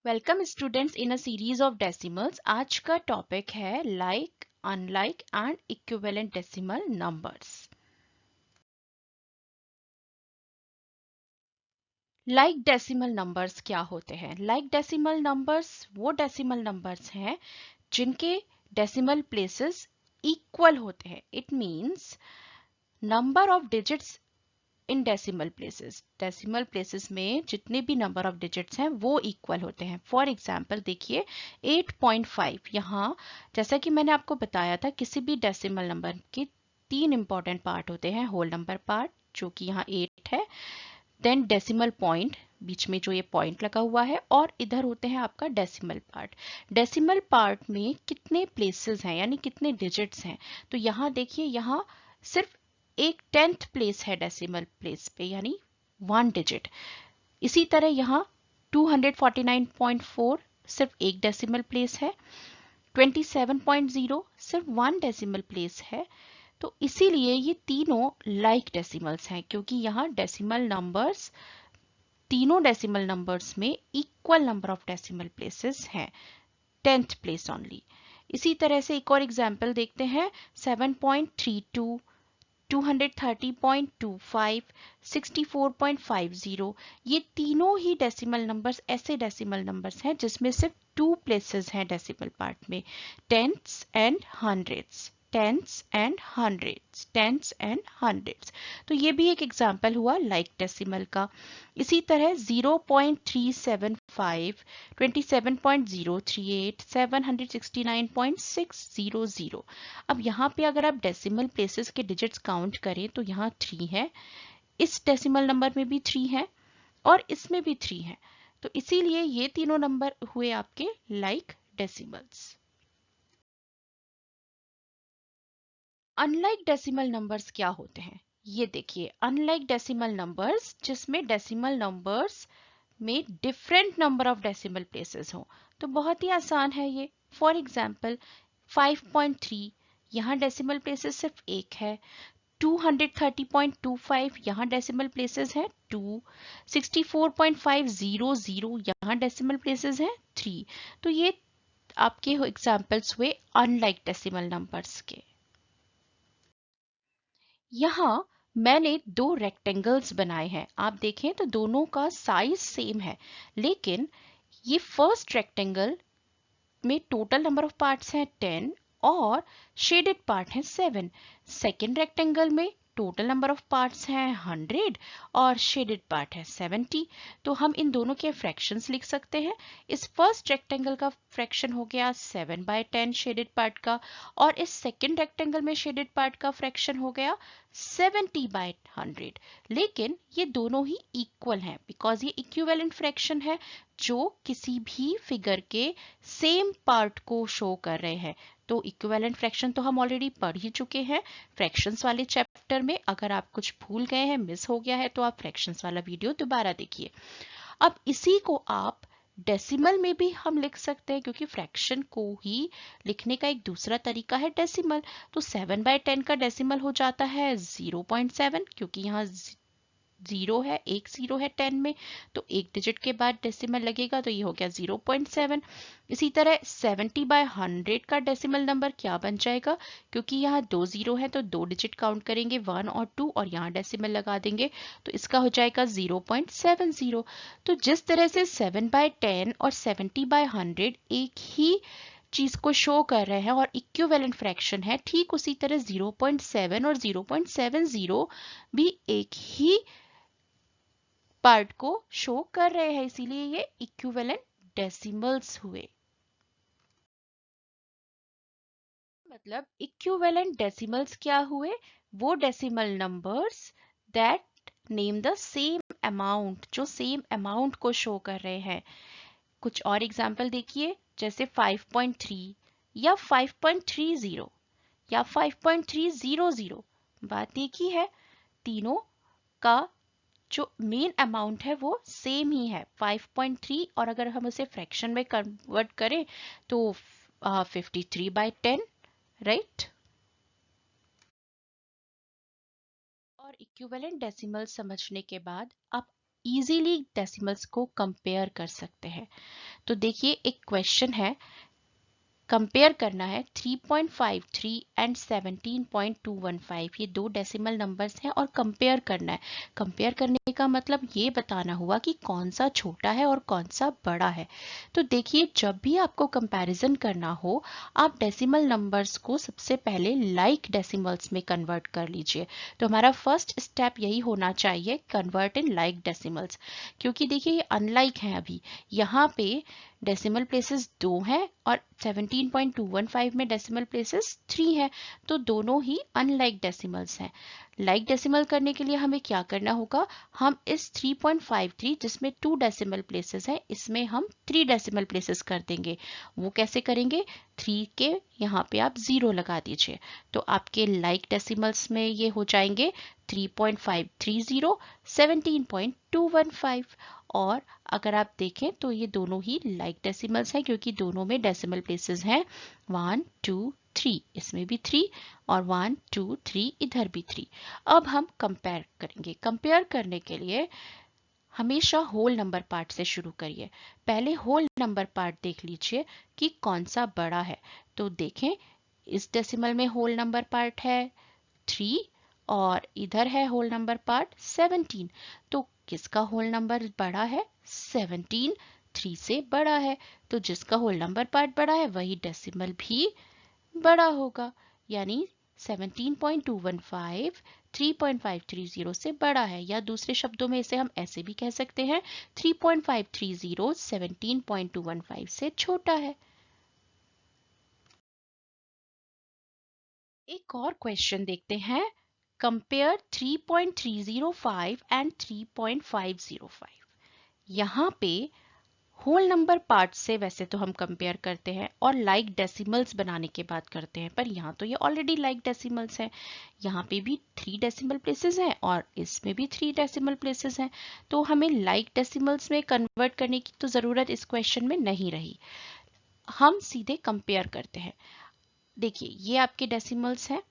Welcome students in a series of decimals. आज का topic है like, unlike and equivalent decimal numbers. Like decimal numbers क्या होते हैं? लाइक डेसिमल नंबर्स वो डेसिमल नंबर्स हैं जिनके डेसिमल प्लेसेस इक्वल होते हैं। It means number of digits in decimal places में जितने भी नंबर ऑफ डिजिट्स हैं वो इक्वल होते हैं। फॉर एग्जाम्पल देखिए 8.5। यहाँ जैसा कि मैंने आपको बताया था, किसी भी डेसिमल नंबर के तीन इंपॉर्टेंट पार्ट होते हैं। होल नंबर पार्ट जो कि यहाँ 8 है, देन डेसिमल पॉइंट बीच में जो ये पॉइंट लगा हुआ है, और इधर होते हैं आपका डेसिमल पार्ट। डेसिमल पार्ट में कितने प्लेसेस हैं यानी कितने डिजिट्स हैं, तो यहाँ देखिए यहाँ सिर्फ एक 10th प्लेस है डेसिमल प्लेस पे यानी 1 डिजिट। इसी तरह यहाँ 249.4 सिर्फ एक डेसिमल प्लेस है। 27.0 सिर्फ 1 डेसिमल प्लेस है। तो इसीलिए ये तीनों लाइक डेसिमल्स हैं, क्योंकि यहाँ डेसिमल नंबर्स, तीनों डेसिमल नंबर्स में equal number of decimal places हैं, 10th प्लेस ओनली। इसी तरह से एक और एग्जांपल देखते हैं। 7.32, 230.25, 64.50, ये तीनों ही डेसिमल नंबर्स ऐसे डेसिमल नंबर्स हैं जिसमें सिर्फ 2 प्लेसेस हैं डेसिमल पार्ट में, tenths and hundreds, tenths and hundreds, tenths and hundreds. तो ये भी एक एग्जांपल हुआ लाइक डेसिमल का। इसी तरह 0.375, 27.038, 769.600। अब यहाँ पे अगर आप डेसिमल प्लेसेस के डिजिट्स काउंट करें तो यहाँ 3 है, इस डेसिमल नंबर में भी 3 है और इसमें भी 3 है। तो इसीलिए ये तीनों नंबर हुए आपके like decimals. Unlike decimal numbers क्या होते हैं? ये देखिए, अनलाइक डेसिमल नंबर्स जिसमें डेसिमल नंबर्स में different number of decimal places हो। तो बहुत ही आसान है ये। फॉर एग्जाम्पल 5.3, यहाँ डेसिमल प्लेसेस सिर्फ एक है। 230.25, यहाँ डेसिमल प्लेसेस है 2। 64.500, यहाँ डेसिमल प्लेसेस है 3। तो ये आपके एग्जाम्पल्स हुए अनलाइक डेसिमल नंबर्स के। यहाँ मैंने दो रेक्टेंगल्स बनाए हैं, आप देखें तो दोनों का साइज सेम है, लेकिन ये फर्स्ट रेक्टेंगल में टोटल नंबर ऑफ पार्ट्स हैं 10 और शेडेड पार्ट है 7। सेकेंड रेक्टेंगल में टोटल नंबर ऑफ पार्ट्स हैं 100 और शेडेड पार्ट है 70। तो हम इन दोनों के फ्रैक्शंस लिख सकते हैं। इस फर्स्ट रेक्टेंगल का फ्रैक्शन हो गया 7/10 शेडेड पार्ट का, और इस सेकेंड रेक्टेंगल में शेडेड पार्ट का फ्रैक्शन हो गया 70/100। लेकिन ये दोनों ही इक्वल हैं बिकॉज ये इक्विवेलेंट फ्रैक्शन है जो किसी भी फिगर के सेम पार्ट को शो कर रहे हैं। तो इक्विवेलेंट फ्रैक्शन तो हम ऑलरेडी पढ़ ही चुके हैं फ्रैक्शंस वाले चैप्टर में। अगर आप कुछ भूल गए हैं, मिस हो गया है, तो आप फ्रैक्शंस वाला वीडियो दोबारा देखिए। अब इसी को आप डेसिमल में भी हम लिख सकते हैं, क्योंकि फ्रैक्शन को ही लिखने का एक दूसरा तरीका है डेसिमल। तो 7/10 का डेसिमल हो जाता है 0.7, क्योंकि यहाँ जीरो है, एक जीरो है 10 में, तो एक डिजिट के बाद डेसिमल लगेगा, तो ये हो गया 0.7। इसी तरह 70/100 का डेसिमल नंबर क्या बन जाएगा, क्योंकि यहाँ 2 जीरो है तो 2 डिजिट काउंट करेंगे 1 और 2 और यहाँ डेसिमल लगा देंगे, तो इसका हो जाएगा 0.70। तो जिस तरह से 7/10 और 70/100 एक ही चीज को शो कर रहे हैं और इक्विवेलेंट फ्रैक्शन है, ठीक उसी तरह 0.7 और 0.70 भी एक ही पार्ट को शो कर रहे हैं, इसीलिए ये इक्विवेलेंट डेसिमल्स हुए। मतलब इक्विवेलेंट डेसिमल्स क्या हुए? वो decimal numbers that name the same amount, जो सेम अमाउंट को शो कर रहे हैं। कुछ और एग्जांपल देखिए, जैसे 5.3 या 5.30 या 5.300। बात एक ही है, तीनों का जो मेन अमाउंट है वो सेम ही है 5.3, और अगर हम उसे फ्रैक्शन में कन्वर्ट करें तो 53/10, राइट। और इक्विवेलेंट डेसिमल समझने के बाद आप इजीली डेसिमल्स को कंपेयर कर सकते हैं। तो देखिए एक क्वेश्चन है, कंपेयर करना है 3.53 एंड 17.215, ये दो डेसिमल नंबर्स हैं और कंपेयर करना है। कंपेयर करने का मतलब ये बताना हुआ कि कौन सा छोटा है और कौन सा बड़ा है। तो देखिए जब भी आपको कंपैरिजन करना हो, आप डेसिमल नंबर्स को सबसे पहले लाइक डेसिमल्स में कन्वर्ट कर लीजिए। तो हमारा फर्स्ट स्टेप यही होना चाहिए, कन्वर्ट इन लाइक डेसिमल्स, क्योंकि देखिए ये अनलाइक है। अभी यहाँ पे डेसिमल प्लेसेस 2 हैं और 17.215 में डेसिमल प्लेसेस 3 है, तो दोनों ही अनलाइक डेसिमल्स हैं। लाइक डेसिमल करने के लिए हमें क्या करना होगा, हम इस 3.53 जिसमें 2 डेसिमल प्लेसेस हैं, इसमें हम 3 डेसिमल प्लेसेस कर देंगे। वो कैसे करेंगे, 3 के यहाँ पे आप 0 लगा दीजिए, तो आपके लाइक डेसिमल्स में ये हो जाएंगे 3.530, 17.215। और अगर आप देखें तो ये दोनों ही लाइक डेसिमल्स हैं, क्योंकि दोनों में डेसिमल प्लेसेस हैं 1 2 3, इसमें भी 3 और 1 2 3 इधर भी 3। अब हम कंपेयर करेंगे। कंपेयर करने के लिए हमेशा होल नंबर पार्ट से शुरू करिए। पहले होल नंबर पार्ट देख लीजिए कि कौन सा बड़ा है। तो देखें इस डेसिमल में होल नंबर पार्ट है 3 और इधर है होल नंबर पार्ट 17। तो किसका होल नंबर बड़ा है, 17 3 से बड़ा है। तो जिसका होल नंबर पार्ट बड़ा है वही डेसिमल भी बड़ा होगा, यानी 17.215 3.530 से बड़ा है, या दूसरे शब्दों में इसे हम ऐसे भी कह सकते हैं 3.530 17.215 से छोटा है। एक और क्वेश्चन देखते हैं, कंपेयर 3.305 एंड 3.505। यहाँ पे होल नंबर पार्ट से वैसे तो हम कंपेयर करते हैं और लाइक डेसिमल्स बनाने के बाद करते हैं, पर यहाँ तो ये ऑलरेडी लाइक डेसिमल्स है। यहाँ पे भी 3 डेसिमल प्लेसेस हैं और इसमें भी 3 डेसिमल प्लेसेस हैं, तो हमें लाइक डेसिमल्स में कन्वर्ट करने की तो ज़रूरत इस क्वेश्चन में नहीं रही। हम सीधे कंपेयर करते हैं। देखिए ये आपके डेसिमल्स हैं,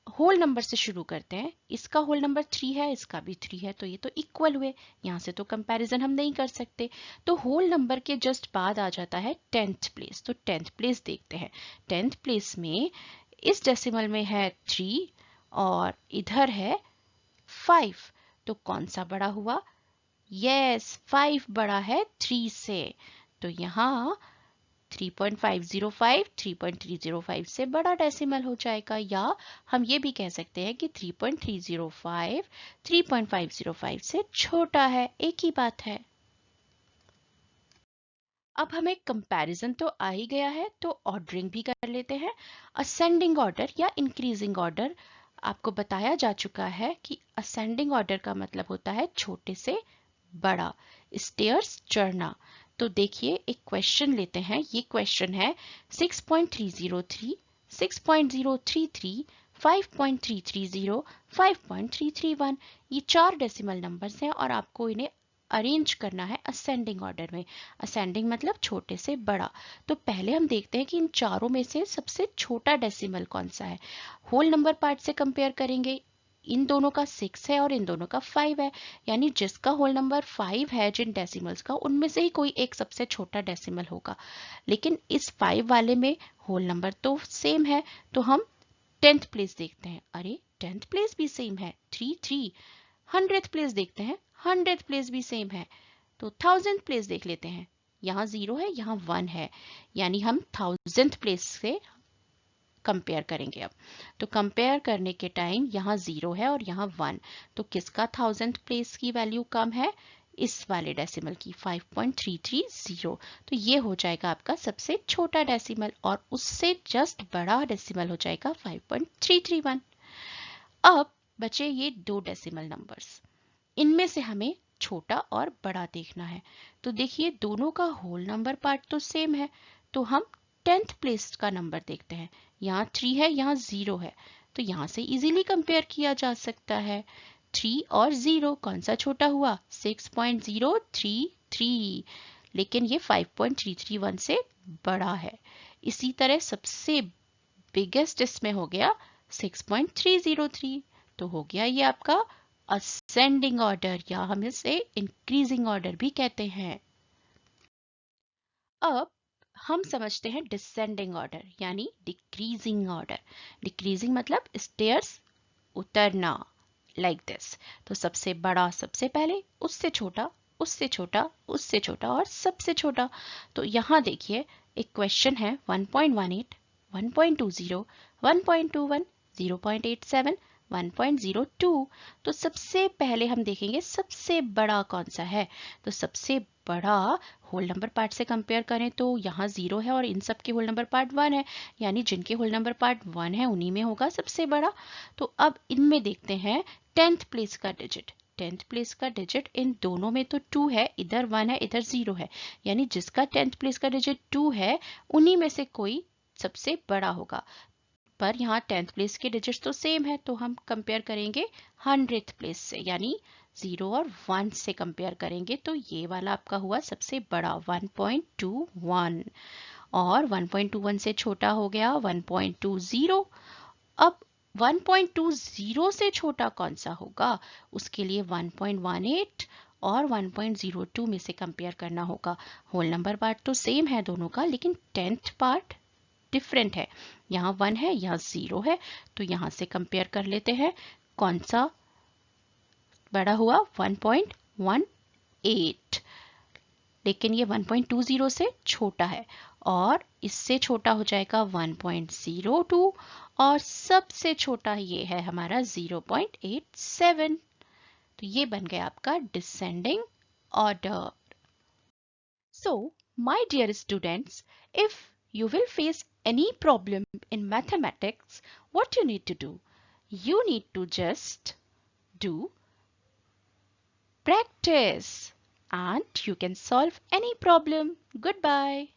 होल नंबर से शुरू करते हैं। इसका होल नंबर 3 है, इसका भी 3 है, तो ये तो इक्वल हुए, यहाँ से तो कंपैरिजन हम नहीं कर सकते। तो होल नंबर के जस्ट बाद आ जाता है 10th प्लेस। तो 10th प्लेस देखते हैं। 10th प्लेस में इस डेसिमल में है 3 और इधर है 5, तो कौन सा बड़ा हुआ, यस 5 बड़ा है 3 से। तो यहाँ 3.505 3.305 से बड़ा डेसिमल हो जाएगा, या हम ये भी कह सकते हैं कि 3.305 3.505 से छोटा है, एक ही बात है। अब हमें कंपैरिजन तो आ ही गया है, तो ऑर्डरिंग भी कर लेते हैं। असेंडिंग ऑर्डर या इंक्रीजिंग ऑर्डर, आपको बताया जा चुका है कि असेंडिंग ऑर्डर का मतलब होता है छोटे से बड़ा, स्टेयर्स चढ़ना। तो देखिए एक क्वेश्चन लेते हैं। ये क्वेश्चन है 6.303 6.033 5.330 5.331। ये 4 डेसिमल नंबर्स हैं और आपको इन्हें अरेंज करना है असेंडिंग ऑर्डर में। असेंडिंग मतलब छोटे से बड़ा। तो पहले हम देखते हैं कि इन चारों में से सबसे छोटा डेसिमल कौन सा है। होल नंबर पार्ट से कंपेयर करेंगे, इन दोनों का 6 है और इन दोनों का 5 है, यानी जिसका होल नंबर 5 है जिन डेसिमल्स का, उनमें से ही कोई एक सबसे छोटा डेसिमल होगा। लेकिन इस 5 वाले में होल नंबर तो सेम है, तो हम 10th प्लेस देखते हैं। अरे 10th प्लेस भी सेम है, 3 3। 100th प्लेस देखते हैं, 100th प्लेस भी सेम है। तो 1000th प्लेस देख लेते हैं, यहाँ 0 है यहाँ 1 है, यानी हम 1000th प्लेस से कंपेयर करेंगे। अब तो कंपेयर करने के टाइम यहाँ 0 है और यहाँ 1, तो किसका 1000th प्लेस की वैल्यू कम है, इस वाले डेसिमल की 5.330। तो ये हो जाएगा आपका सबसे छोटा डेसिमल और उससे जस्ट बड़ा डेसिमल हो जाएगा 5.331। अब बचे ये दो डेसिमल नंबर्स, इनमें से हमें छोटा और बड़ा देखना है। तो देखिए दोनों का होल नंबर पार्ट तो सेम है, तो हम 10th प्लेस का नंबर देखते हैं। यहाँ 3 है यहाँ 0 है, तो यहाँ से इजीली कंपेयर किया जा सकता है। 3 और 0 कौन सा छोटा हुआ, 6.033, लेकिन ये 5.331 से बड़ा है। इसी तरह सबसे बिगेस्ट इसमें हो गया 6.303, तो हो गया ये आपका असेंडिंग ऑर्डर, या हम इसे इंक्रीजिंग ऑर्डर भी कहते हैं। अब हम समझते हैं डिसेंडिंग ऑर्डर यानी डिक्रीजिंग ऑर्डर। डिक्रीजिंग मतलब स्टेयर्स उतरना, लाइक दिस। तो सबसे बड़ा सबसे पहले, उससे छोटा, उससे छोटा, उससे छोटा और सबसे छोटा। तो यहाँ देखिए एक क्वेश्चन है 1.18, 1.20, 1.21, 0.87, 1.02। तो सबसे पहले हम देखेंगे सबसे बड़ा कौन सा है। तो सबसे बड़ा होल नंबर पार्ट से कंपेयर करें तो यहाँ 0 है और इन सब के होल नंबर पार्ट 1 है, यानी जिनके होल नंबर पार्ट 1 है उन्हीं में होगा सबसे बड़ा। तो अब इनमें देखते हैं 10th प्लेस का डिजिट। 10th प्लेस का डिजिट इन दोनों में तो 2 है, इधर 1 है इधर 0 है, यानी जिसका 10th प्लेस का डिजिट 2 है उन्हीं में से कोई सबसे बड़ा होगा। पर यहाँ 10th प्लेस के डिजिट्स तो सेम है, तो हम कंपेयर करेंगे 100th प्लेस से, यानी 0 और 1 से कंपेयर करेंगे। तो ये वाला आपका हुआ सबसे बड़ा 1.21, और 1.21 से छोटा हो गया 1.20। अब 1.20 से छोटा कौन सा होगा, उसके लिए 1.18 और 1.02 में से कंपेयर करना होगा। होल नंबर पार्ट तो सेम है दोनों का, लेकिन 10th पार्ट डिफरेंट है। यहाँ 1 है यहाँ 0 है, तो यहाँ से कंपेयर कर लेते हैं कौन सा बड़ा हुआ 1.18, लेकिन ये 1.20 से छोटा है, और इससे छोटा हो जाएगा 1.02, और सबसे छोटा ये है हमारा 0.87। तो ये बन गया आपका descending order. So, my dear students, if you will face any problem in mathematics, what you need to do? You need to just do practice and you can solve any problem. Goodbye.